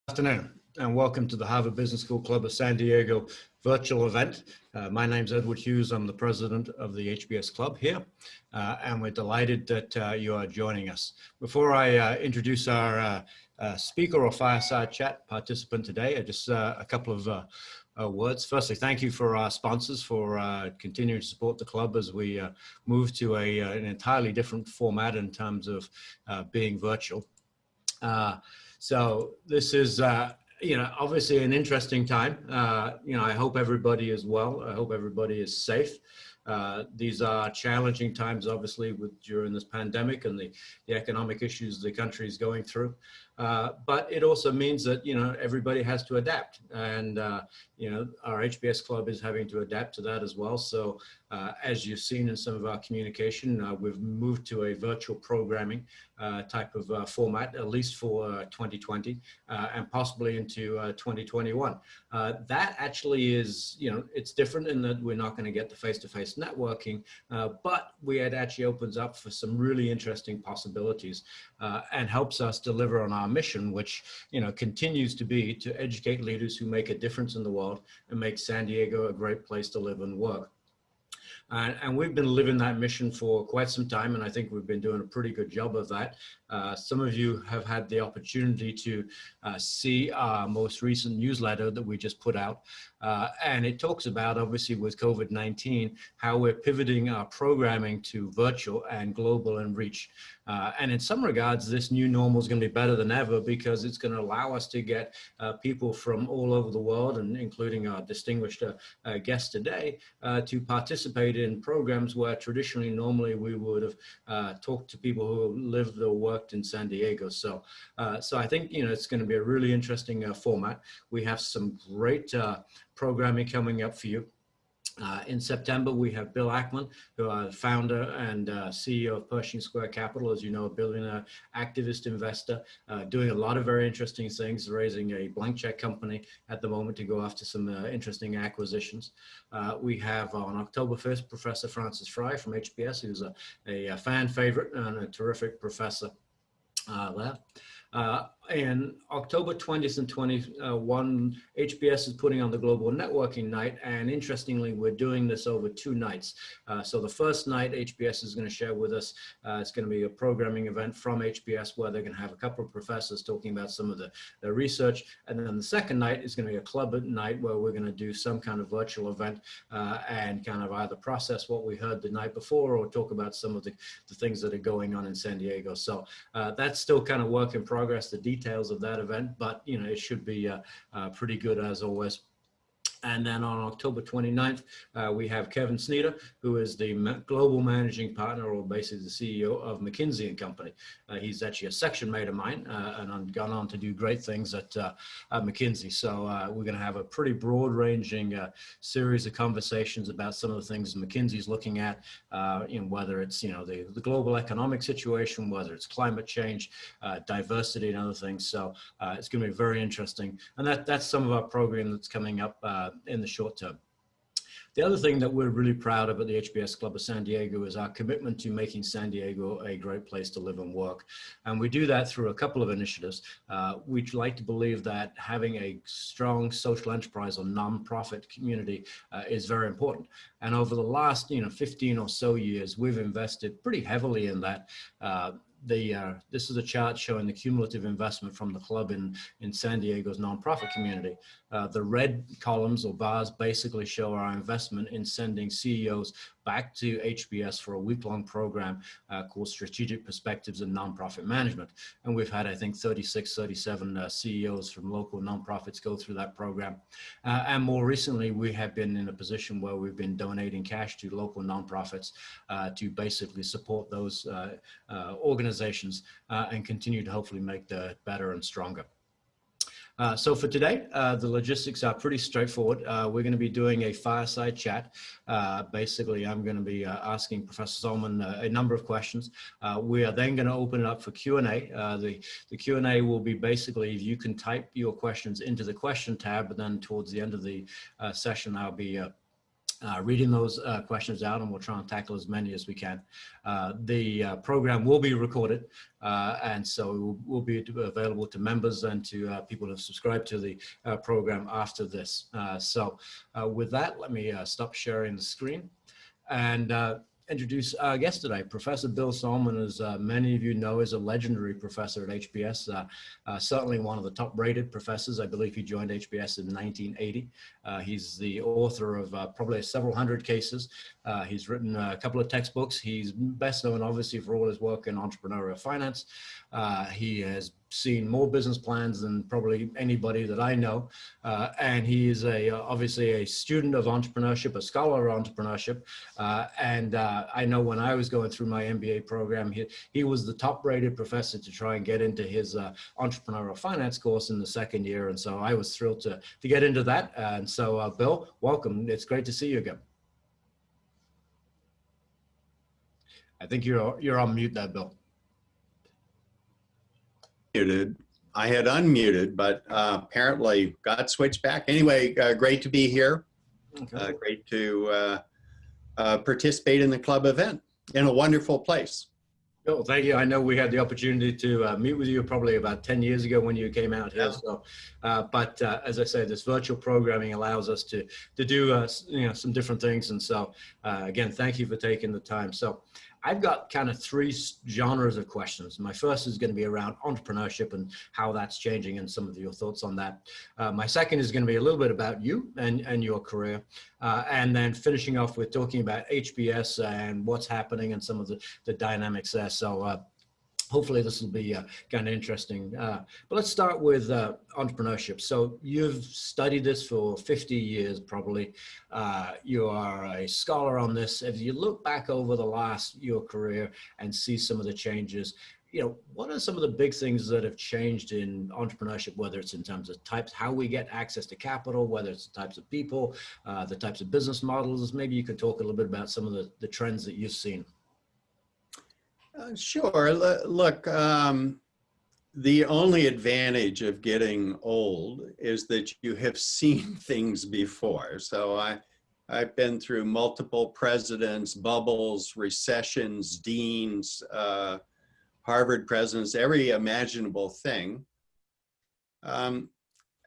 Afternoon and welcome to the Harvard Business School Club of San Diego virtual event. My name's Edward Hughes. I'm the president of the HBS Club here, and we're delighted that you are joining us. Before I introduce our speaker or fireside chat participant today, just a couple of words. Firstly, thank you for our sponsors for continuing to support the club as we move to an entirely different format in terms of being virtual. So this is, obviously an interesting time. I hope everybody is well. I hope everybody is safe. These are challenging times, obviously, during this pandemic and the economic issues the country is going through. But it also means that, everybody has to adapt. And, our HBS Club is having to adapt to that as well. So as you've seen in some of our communication, we've moved to a virtual programming type of format, at least for 2020 and possibly into 2021. That actually is, it's different in that we're not going to get the face-to-face networking, but it actually opens up for some really interesting possibilities and helps us deliver on our mission, which, continues to be to educate leaders who make a difference in the world and make San Diego a great place to live and work. And we've been living that mission for quite some time, and I think we've been doing a pretty good job of that. Some of you have had the opportunity to see our most recent newsletter that we just put out. And it talks about, obviously, with COVID-19, how we're pivoting our programming to virtual and global in reach. And in some regards, this new normal is going to be better than ever because it's going to allow us to get people from all over the world, and including our distinguished guest today, to participate in programs where traditionally, normally, we would have talked to people who lived or worked in San Diego. So I think, it's going to be a really interesting format. We have some great programming coming up for you. In September, we have Bill Sahlman, who are founder and CEO of Pershing Square Capital, as you know, a billionaire activist investor, doing a lot of very interesting things, raising a blank check company at the moment to go after some interesting acquisitions. We have on October 1st, Professor Francis Fry from HBS, who's a fan favorite and a terrific professor there. In October 20th and 21, HBS is putting on the Global Networking Night, and interestingly, we're doing this over 2 nights. So the first night, HBS is going to share with us, it's going to be a programming event from HBS where they're going to have a couple of professors talking about some of the research, and then the second night is going to be a club night where we're going to do some kind of virtual event and kind of either process what we heard the night before or talk about some of the things that are going on in San Diego. So that's still kind of work in progress, the details of that event, but it should be pretty good as always. And then on October 29th, we have Kevin Sneeder, who is the global managing partner, or basically the CEO of McKinsey & Company. He's actually a section mate of mine and I've gone on to do great things at McKinsey. So we're going to have a pretty broad-ranging series of conversations about some of the things McKinsey's looking at, whether it's the global economic situation, whether it's climate change, diversity, and other things. So it's going to be very interesting. And that's some of our program that's coming up in the short term. The other thing that we're really proud of at the HBS Club of San Diego is our commitment to making San Diego a great place to live and work. And we do that through a couple of initiatives. We'd like to believe that having a strong social enterprise or nonprofit community is very important. And over the last 15 or so years, we've invested pretty heavily in that. This is a chart showing the cumulative investment from the club in San Diego's nonprofit community. The red columns or bars basically show our investment in sending CEOs back to HBS for a week-long program called Strategic Perspectives in Nonprofit Management. And we've had, I think, 37 CEOs from local nonprofits go through that program. And more recently, we have been in a position where we've been donating cash to local nonprofits to basically support those organizations and continue to hopefully make that better and stronger. So for today, the logistics are pretty straightforward. We're going to be doing a fireside chat. Basically, I'm going to be asking Professor Sahlman a number of questions. We are then going to open it up for Q&A. The Q&A will be basically, you can type your questions into the question tab, and then towards the end of the session, I'll be reading those questions out, and we'll try and tackle as many as we can. The program will be recorded, and so will be available to members and to people who have subscribed to the program after this. So with that, let me stop sharing the screen and introduce our guest today. Professor Bill Sahlman, as many of you know, is a legendary professor at HBS, certainly one of the top-rated professors. I believe he joined HBS in 1980. He's the author of probably several hundred cases. He's written a couple of textbooks. He's best known, obviously, for all his work in entrepreneurial finance. He has seen more business plans than probably anybody that I know. And he is obviously a student of entrepreneurship, a scholar of entrepreneurship. And I know when I was going through my MBA program, he was the top-rated professor to try and get into his entrepreneurial finance course in the second year. And so I was thrilled to get into that. And so, Bill, welcome. It's great to see you again. I think you're on mute there, Bill. Muted. I had unmuted, but apparently got switched back. Anyway, great to be here. Okay. Great to participate in the club event in a wonderful place. Bill, thank you. I know we had the opportunity to meet with you probably about 10 years ago when you came out here. So, but as I say, this virtual programming allows us to do some different things. And so, again, thank you for taking the time. So, I've got kind of three genres of questions. My first is going to be around entrepreneurship and how that's changing and some of your thoughts on that. My second is going to be a little bit about you and your career. And then finishing off with talking about HBS and what's happening and some of the dynamics there. So hopefully this will be kind of interesting. But let's start with entrepreneurship. So you've studied this for 50 years, probably. You are a scholar on this. If you look back over your career and see some of the changes, what are some of the big things that have changed in entrepreneurship, whether it's in terms of types, how we get access to capital, whether it's the types of people, the types of business models? Maybe you could talk a little bit about some of the trends that you've seen. Sure. Look, the only advantage of getting old is that you have seen things before. So I've been through multiple presidents, bubbles, recessions, deans, Harvard presidents, every imaginable thing. I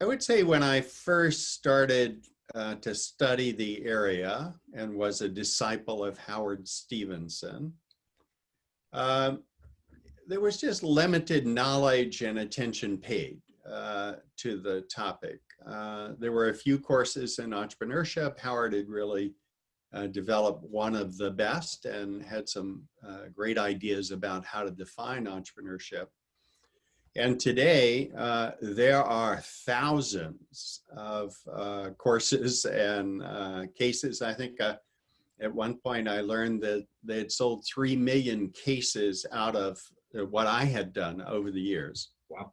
would say when I first started to study the area and was a disciple of Howard Stevenson, there was just limited knowledge and attention paid to the topic. There were a few courses in entrepreneurship. Howard had really developed one of the best and had some great ideas about how to define entrepreneurship. And today, there are thousands of courses and cases. I think at one point, I learned that they had sold 3 million cases out of what I had done over the years. Wow.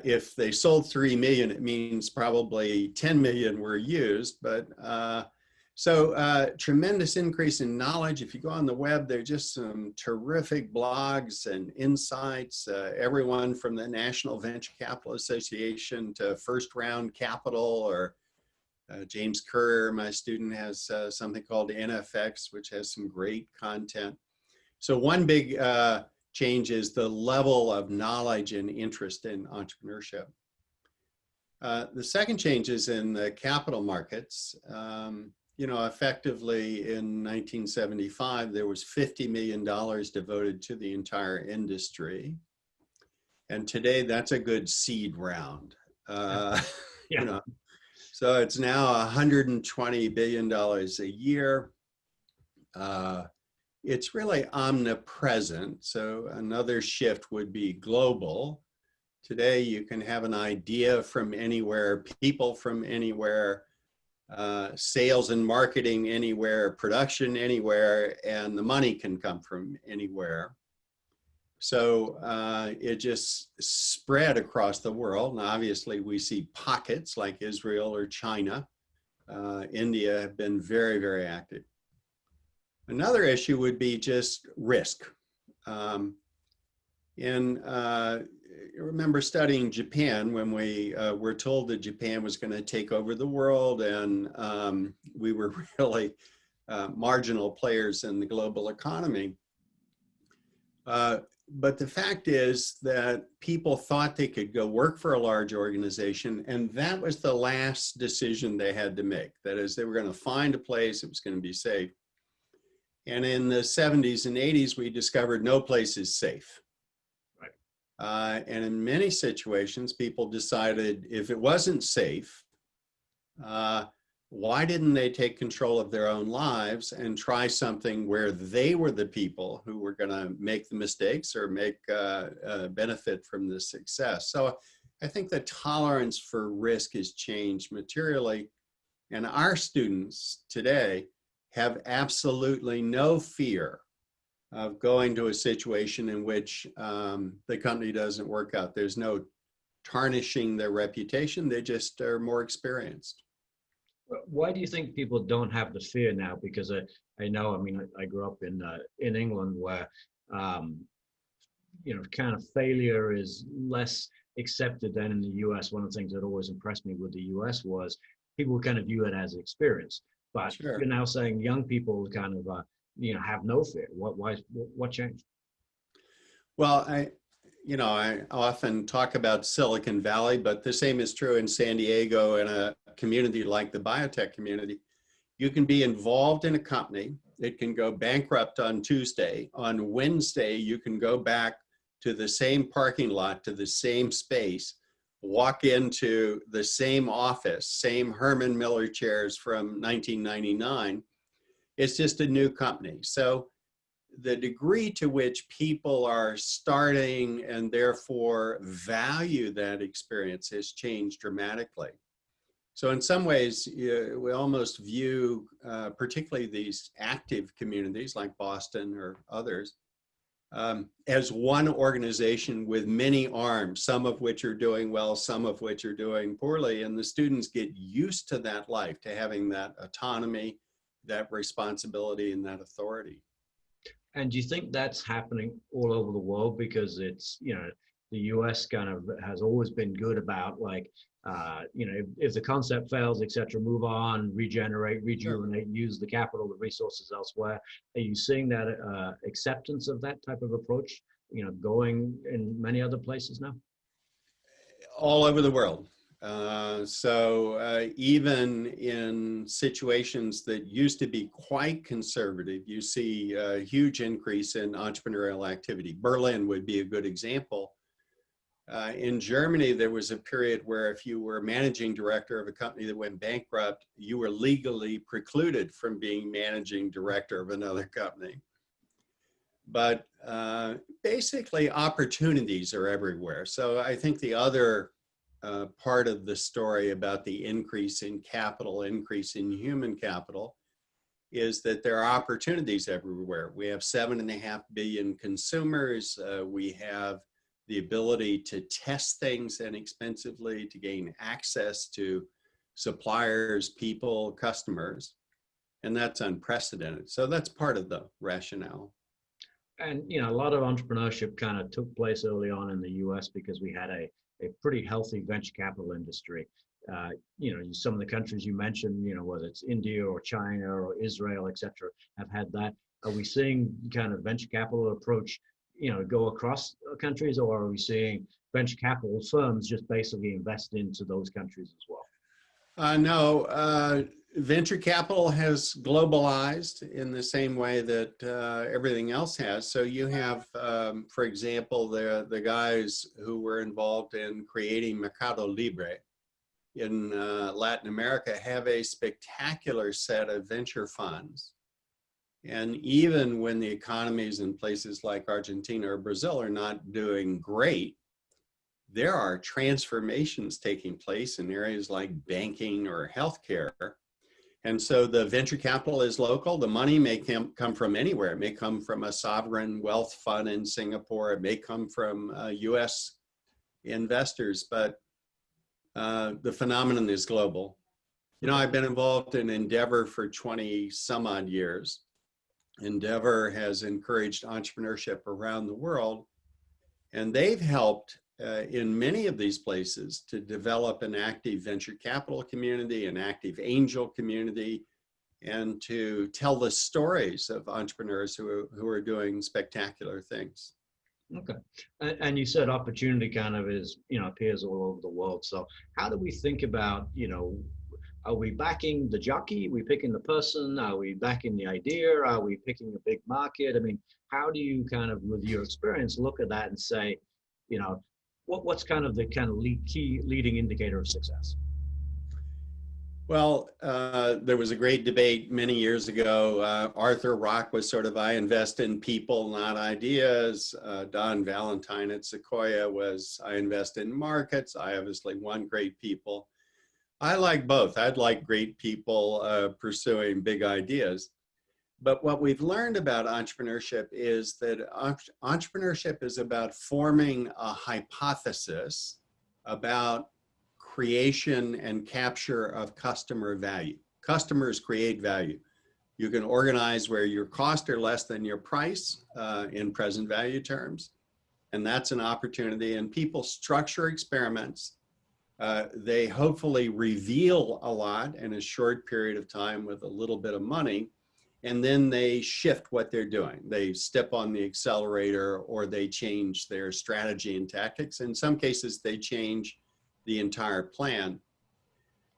If they sold 3 million, it means probably 10 million were used. But so tremendous increase in knowledge. If you go on the web, there are just some terrific blogs and insights. Everyone from the National Venture Capital Association to First Round Capital, or James Kerr, my student, has something called NFX, which has some great content. So one big change is the level of knowledge and interest in entrepreneurship. The second change is in the capital markets. Effectively in 1975, there was $50 million devoted to the entire industry. And today, that's a good seed round. So it's now $120 billion a year. It's really omnipresent. So another shift would be global. Today, you can have an idea from anywhere, people from anywhere, sales and marketing anywhere, production anywhere, and the money can come from anywhere. So it just spread across the world. And obviously, we see pockets like Israel or China. India have been very, very active. Another issue would be just risk. And I remember studying Japan when we were told that Japan was going to take over the world, and we were really marginal players in the global economy. But the fact is that people thought they could go work for a large organization, and that was the last decision they had to make. That is, they were going to find a place, it was going to be safe. And in the 70s and 80s, we discovered no place is safe. Right. And in many situations, people decided if it wasn't safe, why didn't they take control of their own lives and try something where they were the people who were going to make the mistakes or make benefit from the success? So I think the tolerance for risk has changed materially. And our students today have absolutely no fear of going to a situation in which the company doesn't work out. There's no tarnishing their reputation. They just are more experienced. Why do you think people don't have the fear now? Because I know, I mean, I grew up in England where, you know, kind of failure is less accepted than in the US. One of the things that always impressed me with the US was people kind of view it as experience. But sure, you're now saying young people kind of, you know, have no fear. What changed? Well, I often talk about Silicon Valley, but the same is true in San Diego and a community like the biotech community. You can be involved in a company. It can go bankrupt on Tuesday. On Wednesday, you can go back to the same parking lot, to the same space, walk into the same office, same Herman Miller chairs from 1999. It's just a new company. So the degree to which people are starting and therefore value that experience has changed dramatically. So in some ways, we almost view particularly these active communities like Boston or others as one organization with many arms, some of which are doing well, some of which are doing poorly. And the students get used to that life, to having that autonomy, that responsibility, and that authority. And do you think that's happening all over the world? Because it's, you know, the US kind of has always been good about like, you know, if the concept fails, et cetera, move on, regenerate, rejuvenate, sure, use the capital, the resources elsewhere. Are you seeing that acceptance of that type of approach, you know, going in many other places now? All over the world. Even in situations that used to be quite conservative, you see a huge increase in entrepreneurial activity. Berlin would be a good example. In Germany, there was a period where if you were managing director of a company that went bankrupt, you were legally precluded from being managing director of another company. But basically, opportunities are everywhere. So I think the other part of the story about the increase in capital, increase in human capital, is that there are opportunities everywhere. We have 7.5 billion consumers. We have the ability to test things inexpensively, to gain access to suppliers, people, customers, and that's unprecedented. So that's part of the rationale. And, you know, a lot of entrepreneurship kind of took place early on in the US because we had a pretty healthy venture capital industry. You know, some of the countries you mentioned, you know, whether it's India or China or Israel, et cetera, have had that. Are we seeing kind of venture capital approach, you know, go across countries, or are we seeing venture capital firms just basically invest into those countries as well? No, venture capital has globalized in the same way that everything else has. So you have, for example, the guys who were involved in creating Mercado Libre in Latin America have a spectacular set of venture funds. And even when the economies in places like Argentina or Brazil are not doing great, there are transformations taking place in areas like banking or healthcare. And so the venture capital is local. The money may come from anywhere. It may come from a sovereign wealth fund in Singapore. It may come from US investors, but the phenomenon is global. You know, I've been involved in Endeavor for 20 some odd years. Endeavor has encouraged entrepreneurship around the world. And they've helped in many of these places to develop an active venture capital community, an active angel community, and to tell the stories of entrepreneurs who are doing spectacular things. Okay. And you said opportunity kind of is, appears all over the world. So how do we think about, are we backing the jockey? Are we picking the person? Are we backing the idea? Are we picking a big market? I mean, how do you kind of, with your experience, look at that and say, what's kind of the key leading indicator of success? Well, there was a great debate many years ago. Arthur Rock was sort of, I invest in people, not ideas. Don Valentine at Sequoia was, I invest in markets. I obviously want great people. I like both. I'd like great people pursuing big ideas. But what we've learned about entrepreneurship is that entrepreneurship is about forming a hypothesis about creation and capture of customer value. Customers create value. You can organize where your costs are less than your price in present value terms. And that's an opportunity. And people structure experiments. They hopefully reveal a lot in a short period of time with a little bit of money. And then they shift what they're doing. They step on the accelerator, or they change their strategy and tactics. In some cases, they change the entire plan.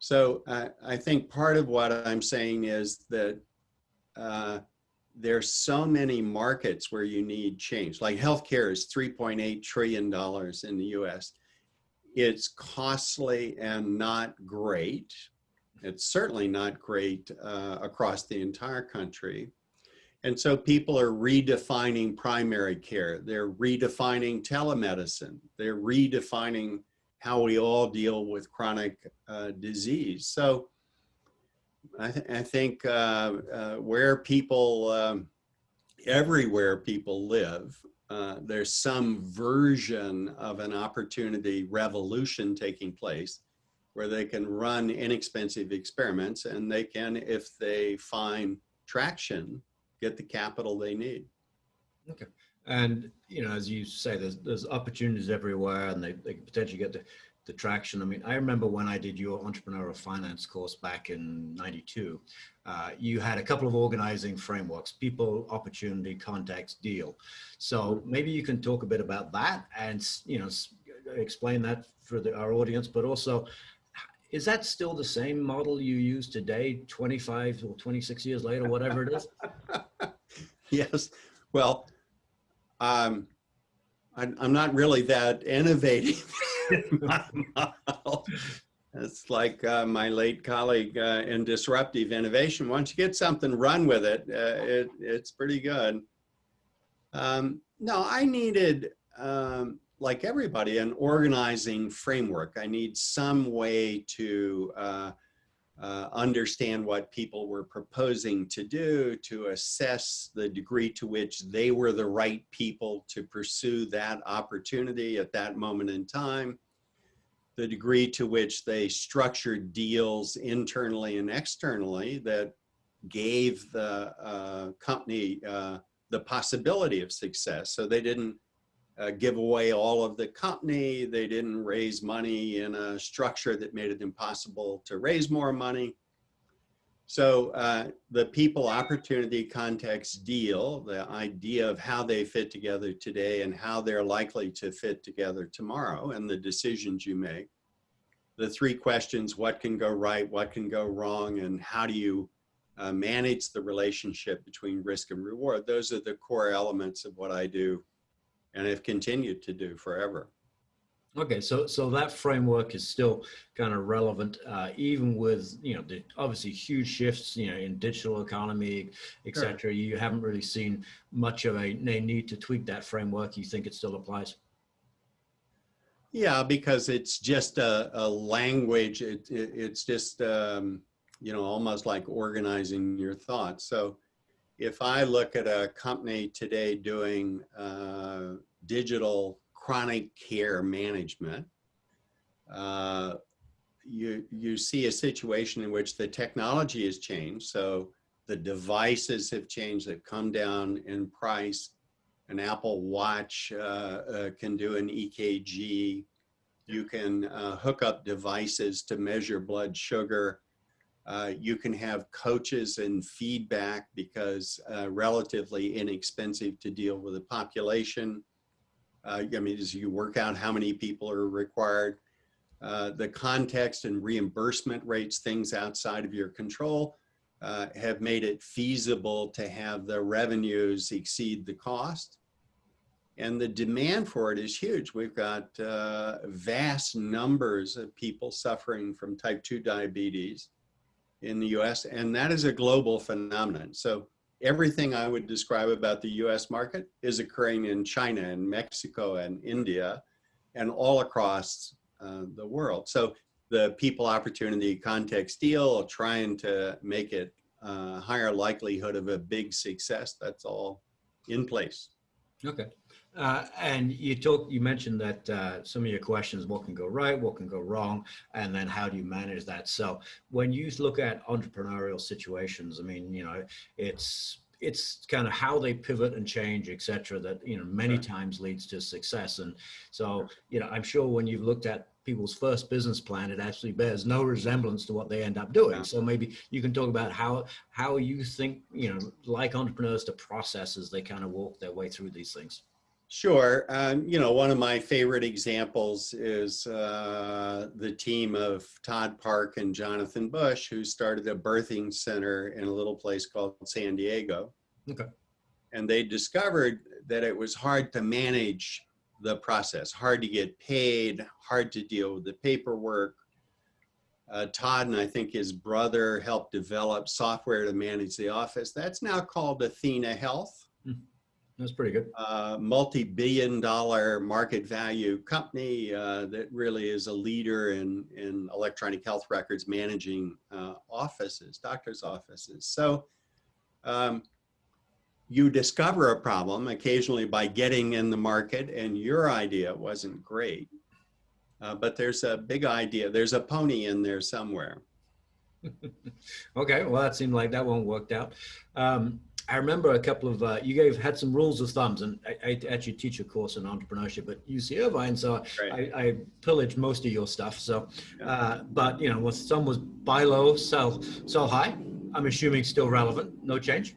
So I think part of what I'm saying is that there's so many markets where you need change. Like healthcare is $3.8 trillion in the US. It's costly and not great. It's certainly not great across the entire country. And so people are redefining primary care. They're redefining telemedicine. They're redefining how we all deal with chronic disease. So I think where people, everywhere people live, there's some version of an opportunity revolution taking place where they can run inexpensive experiments, and they can, if they find traction, get the capital they need. Okay. And, as you say, there's opportunities everywhere, and they can potentially get the traction. I mean, I remember when I did your entrepreneurial finance course back in '92, you had a couple of organizing frameworks: people, opportunity, context, deal. So maybe you can talk a bit about that and, explain that for our audience, but also, is that still the same model you use today, 25 or 26 years later, whatever it is? Yes. Well, I'm not really that innovative in my model. It's like my late colleague in disruptive innovation. Once you get something, run with it. It's pretty good. No, I needed, like everybody, an organizing framework. I need some way to understand what people were proposing to do, to assess the degree to which they were the right people to pursue that opportunity at that moment in time, the degree to which they structured deals internally and externally that gave the company the possibility of success. So they didn't give away all of the company. They didn't raise money in a structure that made it impossible to raise more money. So the people, opportunity, context, deal, the idea of how they fit together today and how they're likely to fit together tomorrow, and the decisions you make. The three questions: what can go right, what can go wrong, and how do you manage the relationship between risk and reward? Those are the core elements of what I do and have continued to do forever. Okay, so that framework is still kind of relevant, even with the obviously huge shifts in digital economy, et cetera. Sure. You haven't really seen much of a need to tweak that framework. You think it still applies? Yeah, because it's just a language. It's just almost like organizing your thoughts. So if I look at a company today doing digital chronic care management, you see a situation in which the technology has changed. So the devices have changed, they've come down in price. An Apple Watch can do an EKG. You can hook up devices to measure blood sugar. You can have coaches and feedback because relatively inexpensive to deal with the population. I mean, as you work out how many people are required, the context and reimbursement rates, things outside of your control, have made it feasible to have the revenues exceed the cost. And the demand for it is huge. We've got vast numbers of people suffering from type 2 diabetes in the US, and that is a global phenomenon. So everything I would describe about the US market is occurring in China and Mexico and India and all across the world. So the people, opportunity, context deal, trying to make it higher likelihood of a big success, that's all in place. Okay. And you mentioned that some of your questions, what can go right, what can go wrong, and then how do you manage that? So when you look at entrepreneurial situations, I mean, it's kind of how they pivot and change, et cetera, that, many times leads to success. And so, I'm sure when you've looked at people's first business plan, it actually bears no resemblance to what they end up doing. So maybe you can talk about how you think, like entrepreneurs to process as they kind of walk their way through these things. Sure. One of my favorite examples is the team of Todd Park and Jonathan Bush, who started a birthing center in a little place called San Diego. Okay. And they discovered that it was hard to manage the process, hard to get paid, hard to deal with the paperwork. Todd and I think his brother helped develop software to manage the office. That's now called Athena Health. That's pretty good. Multi-billion-dollar market value company that really is a leader in electronic health records managing offices, doctors' offices. So you discover a problem occasionally by getting in the market, and your idea wasn't great. But there's a big idea. There's a pony in there somewhere. Okay, well, that seemed like that one worked out. I remember a couple of, you had some rules of thumbs, and I actually teach a course in entrepreneurship at UC Irvine, so right. I pillaged most of your stuff. So, but what some was buy low, sell high. I'm assuming still relevant, no change.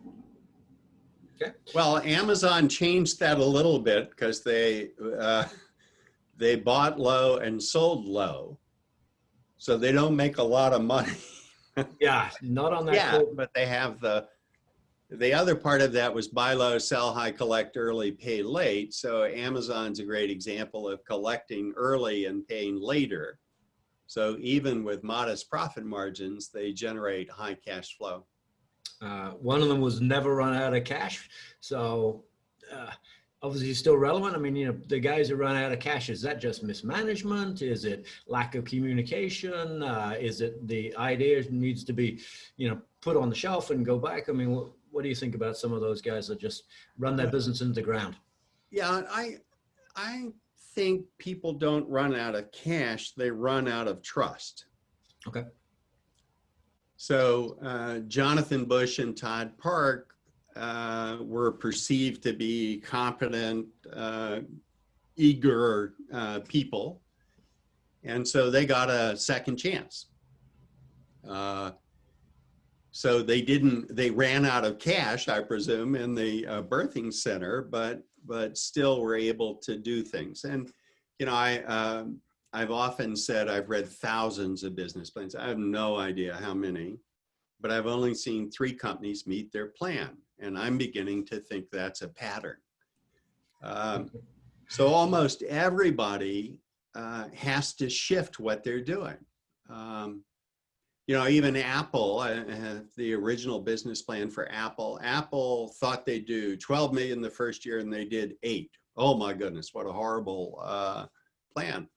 Okay. Well, Amazon changed that a little bit because they bought low and sold low, so they don't make a lot of money. Yeah, not on that. Yeah, but they have the other part of that was buy low, sell high, collect early, pay late. So Amazon's a great example of collecting early and paying later. So even with modest profit margins, they generate high cash flow. One of them was never run out of cash. So obviously still relevant. I mean, the guys who run out of cash, is that just mismanagement? Is it lack of communication? Is it the idea needs to be, put on the shelf and go back? I mean, what do you think about some of those guys that just run their business into the ground? Yeah, I think people don't run out of cash, they run out of trust. Okay. So Jonathan Bush and Todd Park were perceived to be competent, eager people. And so they got a second chance. So they ran out of cash, I presume, in the birthing center, but still were able to do things. And, I've often said I've read thousands of business plans. I have no idea how many, but I've only seen 3 companies meet their plan. And I'm beginning to think that's a pattern. So almost everybody has to shift what they're doing. Even Apple, the original business plan for Apple thought they'd do 12 million the first year and they did 8. Oh my goodness, what a horrible plan.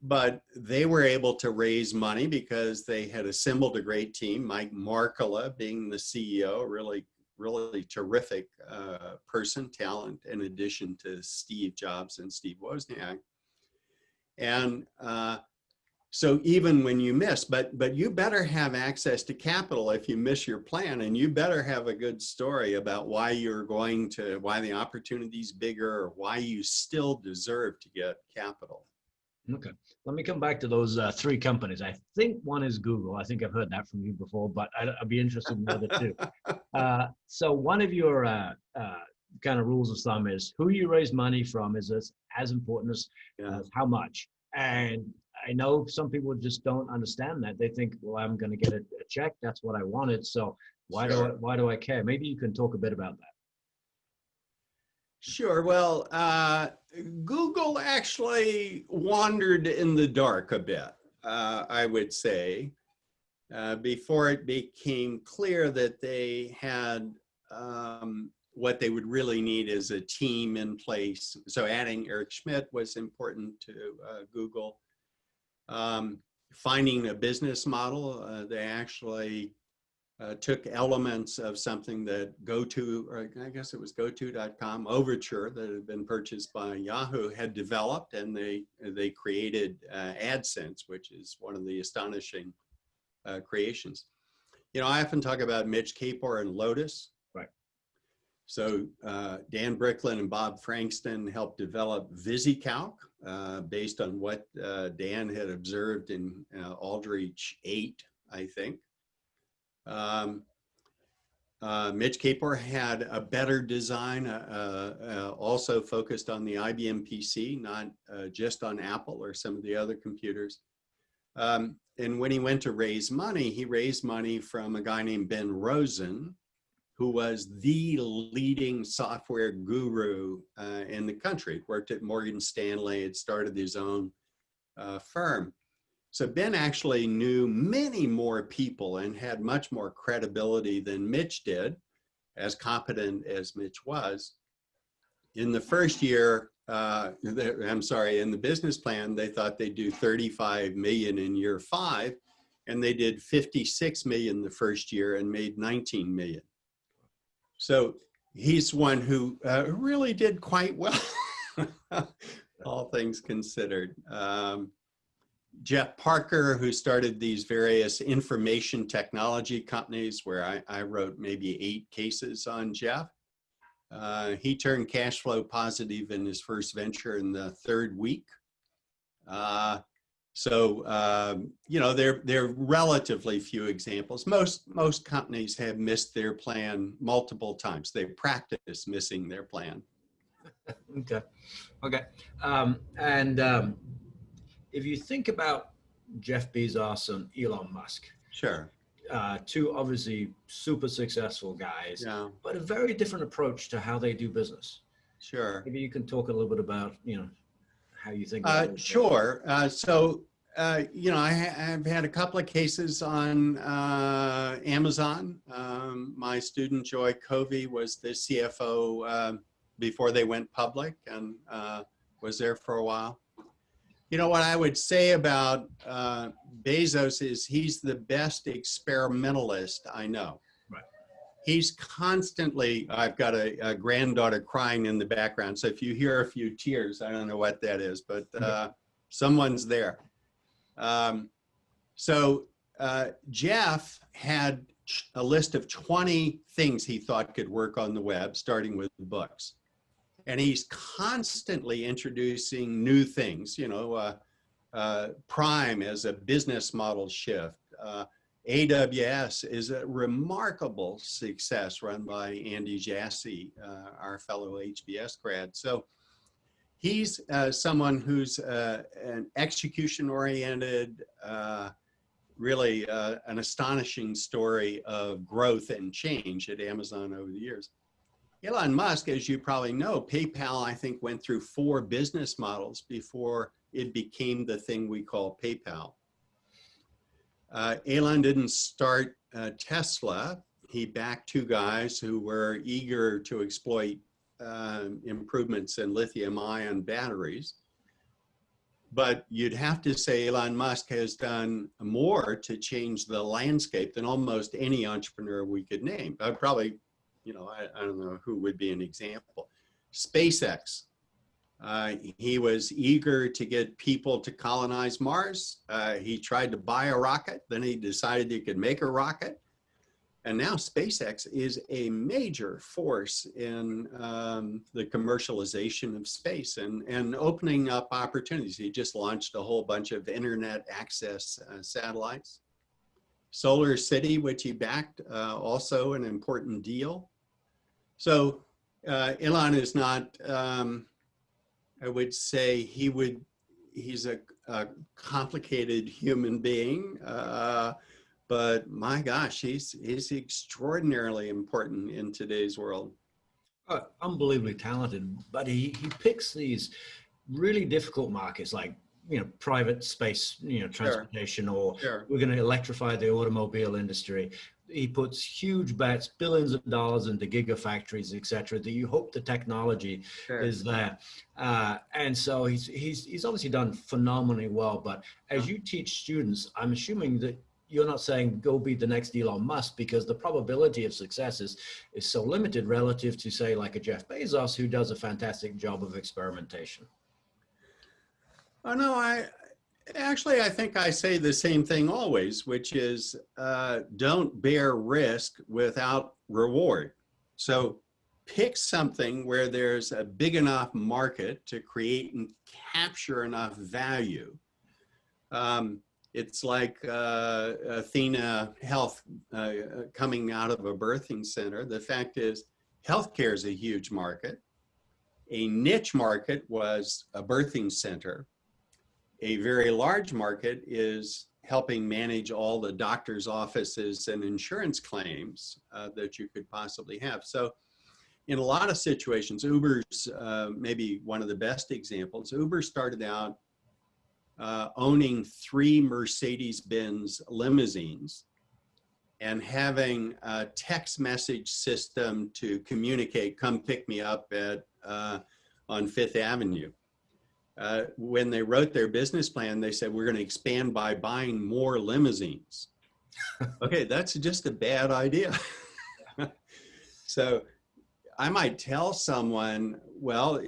But they were able to raise money because they had assembled a great team. Mike Markkula being the CEO, really, really terrific person, talent, in addition to Steve Jobs and Steve Wozniak. And So even when you miss, but you better have access to capital if you miss your plan, and you better have a good story about why why the opportunity's bigger, or why you still deserve to get capital. Okay, let me come back to those three companies. I think one is Google. I think I've heard that from you before, but I'd be interested in the other two. So one of your kind of rules of thumb is who you raise money from is as important as how much. And I know some people just don't understand that. They think, well, I'm going to get a check. That's what I wanted. So why do I care? Maybe you can talk a bit about that. Sure. Well, Google actually wandered in the dark a bit, I would say, before it became clear that they had what they would really need is a team in place. So adding Eric Schmidt was important to Google. Finding a business model, they actually took elements of something that or I guess it was GoTo.com, Overture, that had been purchased by Yahoo, had developed, and they created AdSense, which is one of the astonishing creations. You know, I often talk about Mitch Kapor and Lotus. Right. So Dan Bricklin and Bob Frankston helped develop VisiCalc based on what Dan had observed in Aldrich 8, I think. Mitch Kapor had a better design, also focused on the IBM PC, not just on Apple or some of the other computers. And when he went to raise money, he raised money from a guy named Ben Rosen, who was the leading software guru in the country. Worked at Morgan Stanley, had started his own firm. So Ben actually knew many more people and had much more credibility than Mitch did, as competent as Mitch was. In the first year, in the business plan, they thought they'd do 35 million in year 5, and they did 56 million the first year and made 19 million. So he's one who really did quite well, all things considered. Jeff Parker, who started these various information technology companies, where I wrote maybe 8 cases on Jeff. He turned cash flow positive in his first venture in the 3rd week. You know, there are relatively few examples. Most companies have missed their plan multiple times. They practice missing their plan. Okay. If you think about Jeff Bezos and Elon Musk, sure, two obviously super successful guys, but a very different approach to how they do business. Sure. Maybe you can talk a little bit about, you know, how you think. Sure. You know, I've had a couple of cases on Amazon. My student Joy Covey was the CFO before they went public, and was there for a while. You know, what I would say about Bezos is he's the best experimentalist I know. Right. He's constantly, I've got a granddaughter crying in the background, so if you hear a few tears, I don't know what that is, but someone's there. Jeff had a list of 20 things he thought could work on the web, starting with books. And he's constantly introducing new things, you know, Prime as a business model shift. AWS is a remarkable success run by Andy Jassy, our fellow HBS grad. So he's someone who's an execution-oriented, really an astonishing story of growth and change at Amazon over the years. Elon Musk, as you probably know, PayPal, I think, went through 4 business models before it became the thing we call PayPal. Elon didn't start Tesla. He backed 2 guys who were eager to exploit improvements in lithium-ion batteries. But you'd have to say Elon Musk has done more to change the landscape than almost any entrepreneur we could name. Probably, you know, I don't know who would be an example. SpaceX. He was eager to get people to colonize Mars. He tried to buy a rocket, then he decided he could make a rocket. And now SpaceX is a major force in the commercialization of space and opening up opportunities. He just launched a whole bunch of internet access satellites. Solar City, which he backed, also an important deal. So Elon is not, I would say he's a complicated human being, but my gosh, he's extraordinarily important in today's world. Unbelievably talented, but he picks these really difficult markets like, private space, transportation, or we're going to electrify the automobile industry. He puts huge bets, billions of dollars into gigafactories, et cetera, that you hope the technology is there. And so he's obviously done phenomenally well. But as you teach students, I'm assuming that you're not saying go be the next Elon Musk, because the probability of success is so limited relative to, say, like a Jeff Bezos, who does a fantastic job of experimentation. Oh, no, I think I say the same thing always, which is don't bear risk without reward. So pick something where there's a big enough market to create and capture enough value. It's like Athena Health coming out of a birthing center. The fact is, healthcare is a huge market. A niche market was a birthing center. A very large market is helping manage all the doctor's offices and insurance claims that you could possibly have. So in a lot of situations, Uber's maybe one of the best examples. Uber started out owning 3 Mercedes-Benz limousines and having a text message system to communicate, come pick me up on Fifth Avenue. When they wrote their business plan, they said, we're going to expand by buying more limousines. Okay, that's just a bad idea. So I might tell someone, well,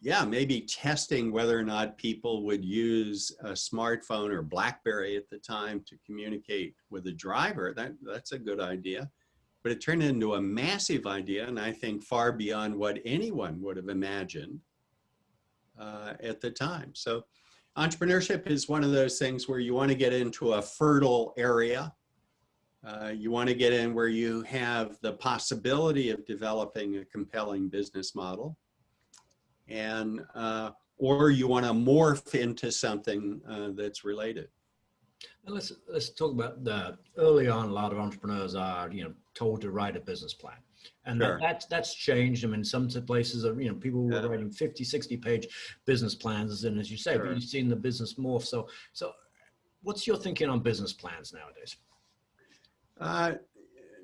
yeah, maybe testing whether or not people would use a smartphone or BlackBerry at the time to communicate with a driver. That's a good idea. But it turned into a massive idea, and I think far beyond what anyone would have imagined at the time. So entrepreneurship is one of those things where you want to get into a fertile area. You want to get in where you have the possibility of developing a compelling business model, and or you want to morph into something that's related. And let's talk about early on. A lot of entrepreneurs are told to write a business plan. And that's changed. I mean, some places are, people were writing 50, 60-page business plans. And as you say, but you've seen the business morph. So what's your thinking on business plans nowadays?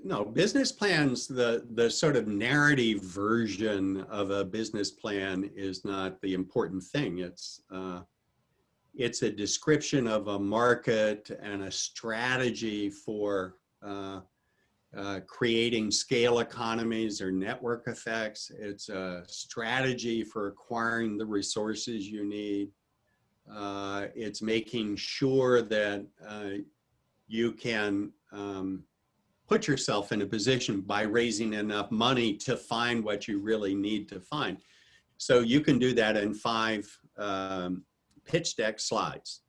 No, business plans, the sort of narrative version of a business plan is not the important thing. It's a description of a market and a strategy for creating scale economies or network effects. It's a strategy for acquiring the resources you need. It's making sure that you can put yourself in a position by raising enough money to find what you really need to find. So you can do that in 5 pitch deck slides.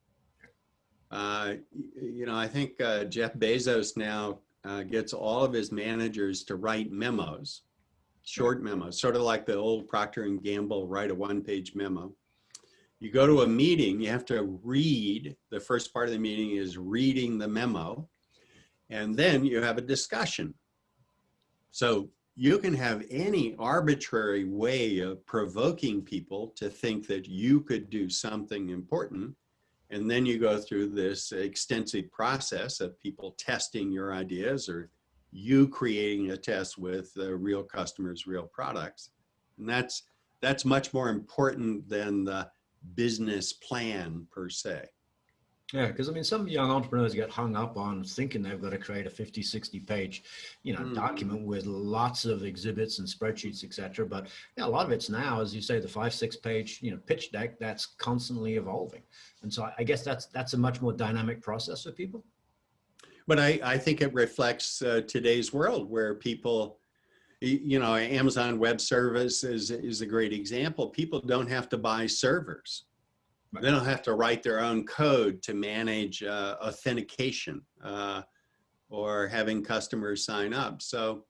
I think Jeff Bezos now gets all of his managers to write memos, short memos, sort of like the old Procter & Gamble write a 1-page memo. You go to a meeting, you have to read. The first part of the meeting is reading the memo, and then you have a discussion. So you can have any arbitrary way of provoking people to think that you could do something important. And then you go through this extensive process of people testing your ideas or you creating a test with real customers, real products. And that's much more important than the business plan per se. Yeah, because I mean, some young entrepreneurs get hung up on thinking they've got to create a 50, 60 page, document with lots of exhibits and spreadsheets, etc. But yeah, a lot of it's now, as you say, the 5, 6 page, pitch deck that's constantly evolving. And so I guess that's a much more dynamic process for people. But I think it reflects today's world where people, Amazon Web Service is a great example. People don't have to buy servers. Right. They don't have to write their own code to manage authentication or having customers sign up. So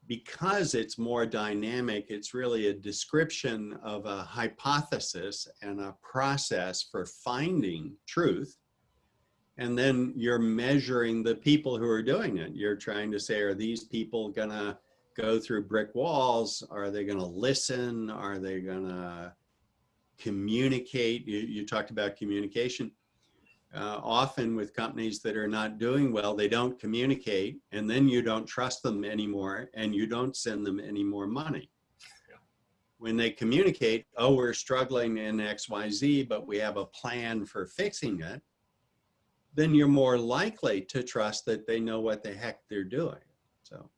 because it's more dynamic, it's really a description of a hypothesis and a process for finding truth. And then you're measuring the people who are doing it. You're trying to say, are these people gonna go through brick walls? Are they gonna listen? Are they gonna communicate? You talked about communication. Often with companies that are not doing well, they don't communicate, and then you don't trust them anymore, and you don't send them any more money. Yeah. When they communicate, oh, we're struggling in XYZ, but we have a plan for fixing it, then you're more likely to trust that they know what the heck they're doing. So.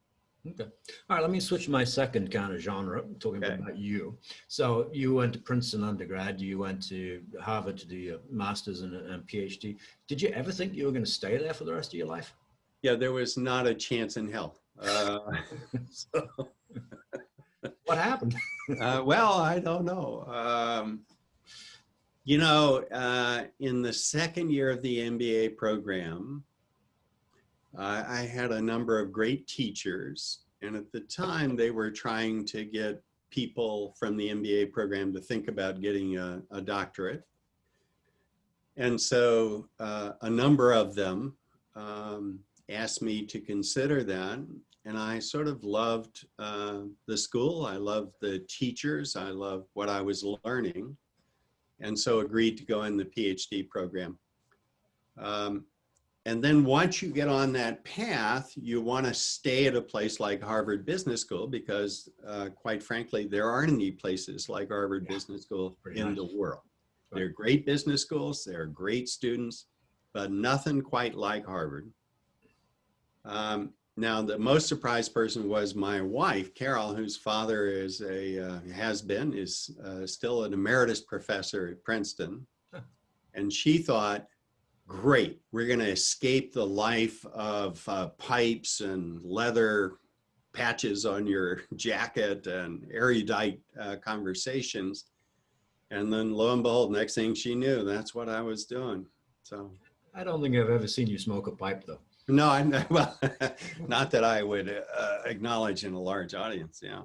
Okay. All right. Let me switch my second kind of genre, talking about you. So you went to Princeton undergrad, you went to Harvard to do your master's and PhD. Did you ever think you were going to stay there for the rest of your life? Yeah, there was not a chance in hell. So. What happened? Well, I don't know. In the second year of the MBA program, I had a number of great teachers, and at the time they were trying to get people from the MBA program to think about getting a doctorate. And so a number of them asked me to consider that, and I sort of loved the school. I loved the teachers. I loved what I was learning, and so agreed to go in the PhD program. And then once you get on that path, you want to stay at a place like Harvard Business School because, quite frankly, there aren't any places like Harvard Business School in the world. Right. They're great business schools, they're great students, but nothing quite like Harvard. Now, the most surprised person was my wife, Carol, whose father is still an emeritus professor at Princeton. Huh. And she thought, great, we're going to escape the life of pipes and leather patches on your jacket and erudite conversations. And then lo and behold, next thing she knew, that's what I was doing. So I don't think I've ever seen you smoke a pipe, though. No, well, not that I would acknowledge in a large audience. Yeah.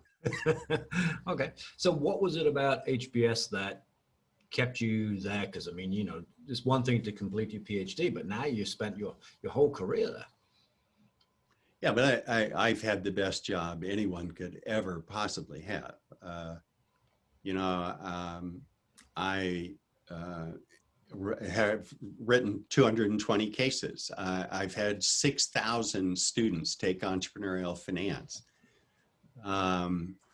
Okay. So what was it about HBS that kept you there? Because I mean, it's one thing to complete your PhD, but now you spent your whole career there. Yeah, but I've had the best job anyone could ever possibly have. I have written 220 cases. I've had 6,000 students take entrepreneurial finance.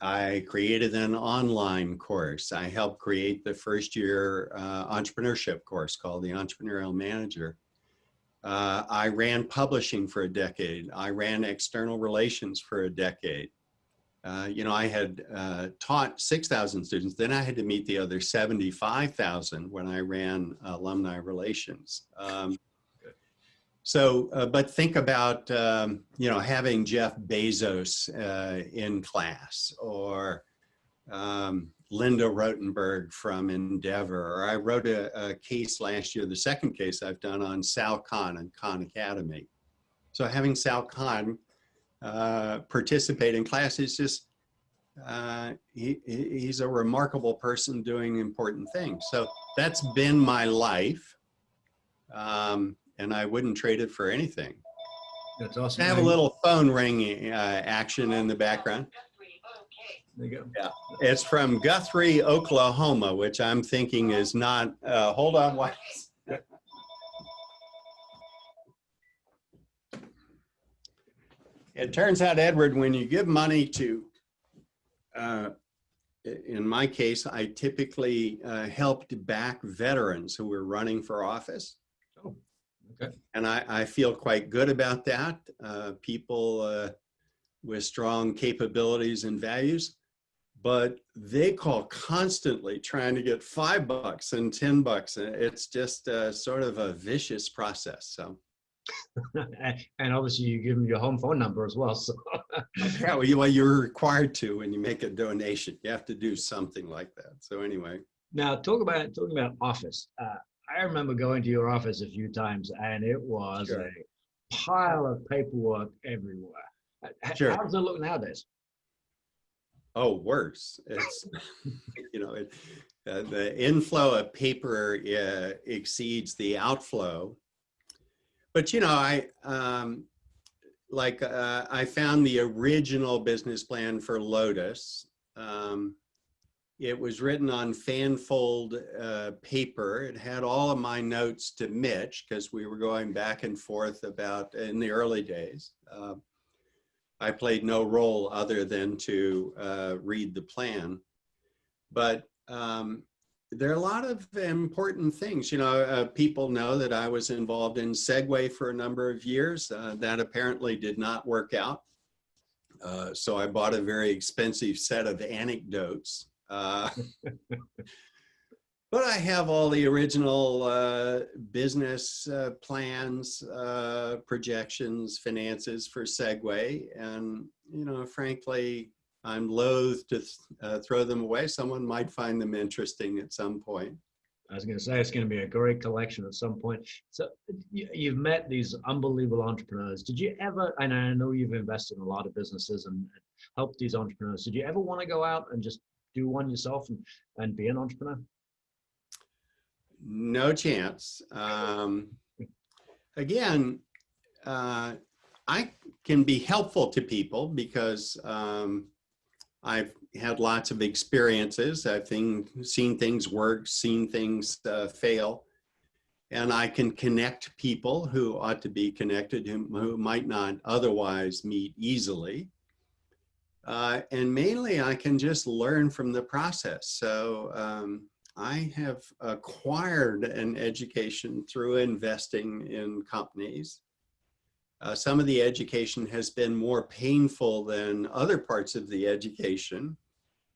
I created an online course. I helped create the first year entrepreneurship course called the Entrepreneurial Manager. I ran publishing for a decade. I ran external relations for a decade. I had taught 6,000 students. Then I had to meet the other 75,000 when I ran alumni relations. But think about, having Jeff Bezos in class, or Linda Rotenberg from Endeavor, or I wrote a case last year, the second case I've done on Sal Khan and Khan Academy. So having Sal Khan participate in class is just, he's a remarkable person doing important things. So that's been my life. And I wouldn't trade it for anything. That's awesome. I have a little phone ringing action in the background. There you go. Yeah, it's from Guthrie, Oklahoma, which I'm thinking is not, hold on, what? It turns out, Edward, when you give money to, in my case, I typically helped back veterans who were running for office. Okay. And I feel quite good about that. People with strong capabilities and values, but they call constantly trying to get $5 and $10. And it's just sort of a vicious process. So. And obviously you give them your home phone number as well. So Yeah, well, you're required to when you make a donation. You have to do something like that. So anyway. now talking about office. I remember going to your office a few times, and it was Sure. a pile of paperwork everywhere. Sure. How does it look nowadays? Oh, worse. It's, the inflow of paper exceeds the outflow. But, I found the original business plan for Lotus. It was written on fanfold paper. It had all of my notes to Mitch because we were going back and forth about in the early days. I played no role other than to read the plan. But there are a lot of important things. People know that I was involved in Segway for a number of years. That apparently did not work out. So I bought a very expensive set of anecdotes. But I have all the original business plans, projections, finances for Segway. And, frankly, I'm loath to throw them away. Someone might find them interesting at some point. I was going to say it's going to be a great collection at some point. So you've met these unbelievable entrepreneurs. Did you ever, and I know you've invested in a lot of businesses and helped these entrepreneurs, did you ever want to go out and just do one yourself and be an entrepreneur? No chance. Again, I can be helpful to people because I've had lots of experiences. I've seen things work, seen things fail, and I can connect people who ought to be connected, who might not otherwise meet easily. And mainly I can just learn from the process. So I have acquired an education through investing in companies. Some of the education has been more painful than other parts of the education,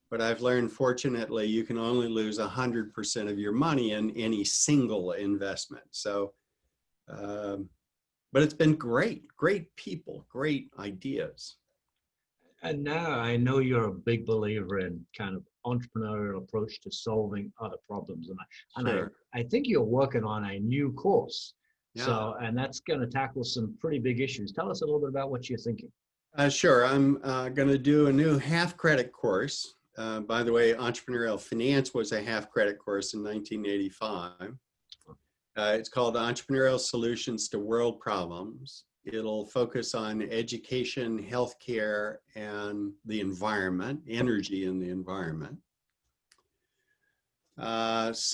but I've learned, fortunately, you can only lose 100% of your money in any single investment. So, but it's been great people, great ideas. And now I know you're a big believer in kind of entrepreneurial approach to solving other problems. Sure. I think you're working on a new course. Yeah. So, and that's going to tackle some pretty big issues. Tell us a little bit about what you're thinking. Sure. I'm going to do a new half-credit course. By the way, Entrepreneurial Finance was a half-credit course in 1985. It's called Entrepreneurial Solutions to World Problems. It'll focus on education, healthcare, and the environment, energy and the environment. Lots